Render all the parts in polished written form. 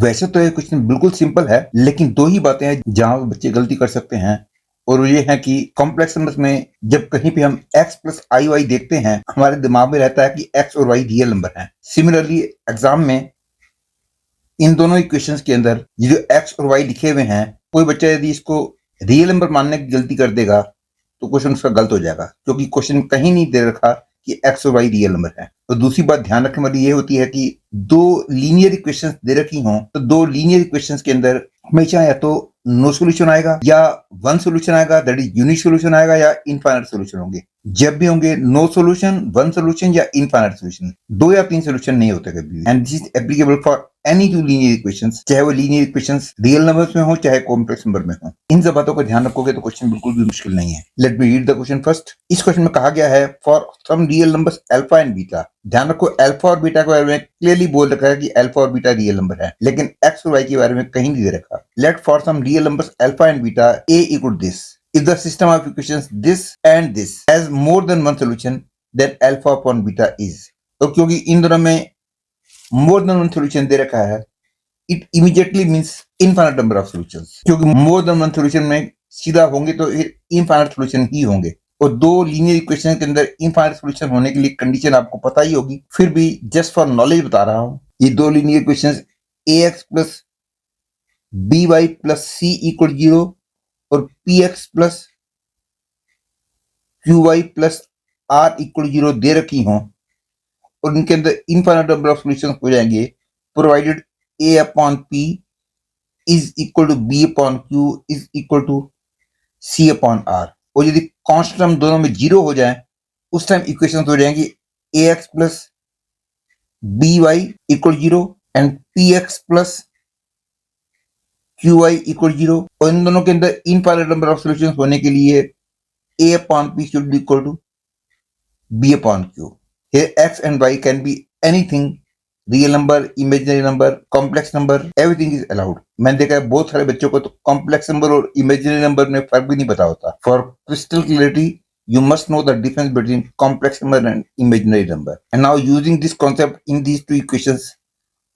वैसे तो ये क्वेश्चन बिल्कुल सिंपल है, लेकिन दो ही बातें हैं जहां बच्चे गलती कर सकते हैं, और ये है कि कॉम्प्लेक्स नंबर्स में जब कहीं पे हम x प्लस आई वाई देखते हैं, हमारे दिमाग में रहता है कि x और y रियल नंबर हैं। सिमिलरली एग्जाम में इन दोनों इक्वेशंस के अंदर ये जो x और y लिखे हुए हैं, कोई बच्चा यदि इसको रियल नंबर मानने की गलती कर देगा तो क्वेश्चन उसका गलत हो जाएगा, क्योंकि क्वेश्चन कहीं नहीं दे रखा कि x और y रियल नंबर है। तो दूसरी बात ध्यान रखने वाली ये होती है कि दो लीनियर इक्वेशंस दे रखी हों तो दो लीनियर इक्वेशंस के अंदर हमेशा या तो नो सॉल्यूशन आएगा या वन सॉल्यूशन आएगा, दैट इज यूनिक सॉल्यूशन आएगा, या इनफाइनाइट सॉल्यूशन होंगे। जब भी होंगे नो सॉल्यूशन, वन सॉल्यूशन या इनफाइनाइट सॉल्यूशन, दो या तीन सॉल्यूशन नहीं होते कभी। And this is applicable for any two linear equations, चाहे वो लीनियर इक्वेशंस रियल नंबर्स में हो चाहे कॉम्प्लेक्स नंबर में हो। इन सब बातों का ध्यान रखोगे तो क्वेश्चन बिल्कुल भी मुश्किल नहीं है। Let me read the question first. इस क्वेश्चन में कहा गया है for some real numbers alpha and beta. ध्यान रखो अल्फा और बीटा के बारे में क्लियरली बोल रखा है कि अल्फा और बीटा रियल नंबर है, लेकिन एक्स और वाई के बारे में कहीं नहीं दे रखा। Let for some real numbers alpha and beta a equal this if the system of equations this and this has more than one solution then alpha upon beta is। तो क्योंकि इन दोनों में more than one solution दे रखा है, it immediately means infinite number of solutions, क्योंकि more than one solution में सीधा होंगे तो infinite solution ही होंगे। और दो लीनियर इक्वेशन के अंदर इनफाइनाइट सॉल्यूशन होने के लिए कंडीशन आपको पता ही होगी, फिर भी जस्ट फॉर नॉलेज बता रहा हूं। ये दो linear equations ax plus by plus c equal 0 और px plus qy plus r equal 0 दे रखी हों और इनके अंदर इनफाइनाइट नंबर ऑफ सॉल्यूशंस हो जाएंगे, provided a upon p is equal to b upon q is equal to c upon r। और यदि कांस्टेंट दोनों में 0 हो जाए उस टाइम इक्वेशंस हो जाएंगी ax plus by equal 0 and px plus qy equal 0। और इन दोनों के अंदर इनफाइनाइट नंबर ऑफ सॉल्यूशंस होने के लिए a upon p should be equal to b upon q. Here x and y can be anything, real number, imaginary number, complex number, everything is allowed। मैंने देखा है बहुत सारे बच्चों को तो complex number और imaginary number में फर्क भी नहीं पता होता। For crystal clarity, you must know the difference between complex number and imaginary number। And now using this concept in these two equations,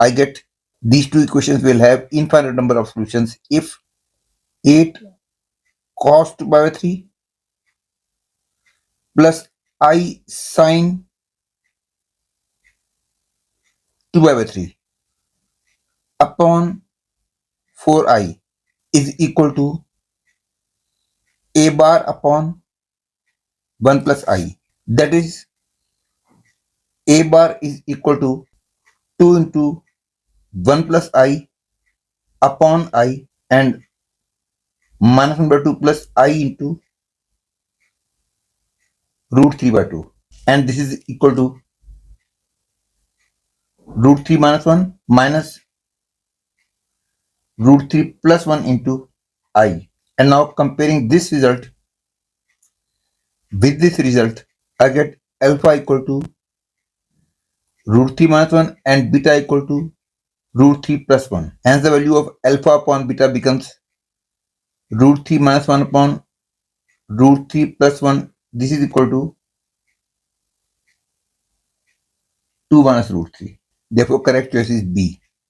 I get these two equations will have infinite number of solutions if 8 cos 2 by 3 plus I sin 2 by 3 upon 4i is equal to a bar upon 1 plus I। That is a bar is equal to 2 into 1 plus I upon I and minus 1 by 2 plus I into root 3 by 2, and this is equal to root 3 minus 1 minus root 3 plus 1 into I। And now comparing this result with this result, I get alpha equal to root 3 minus 1 and beta equal to root 3 plus 1. Hence the value of alpha upon beta becomes root 3 minus 1 upon root 3 plus 1. This is equal to 2 minus root 3. Therefore correct choice is B।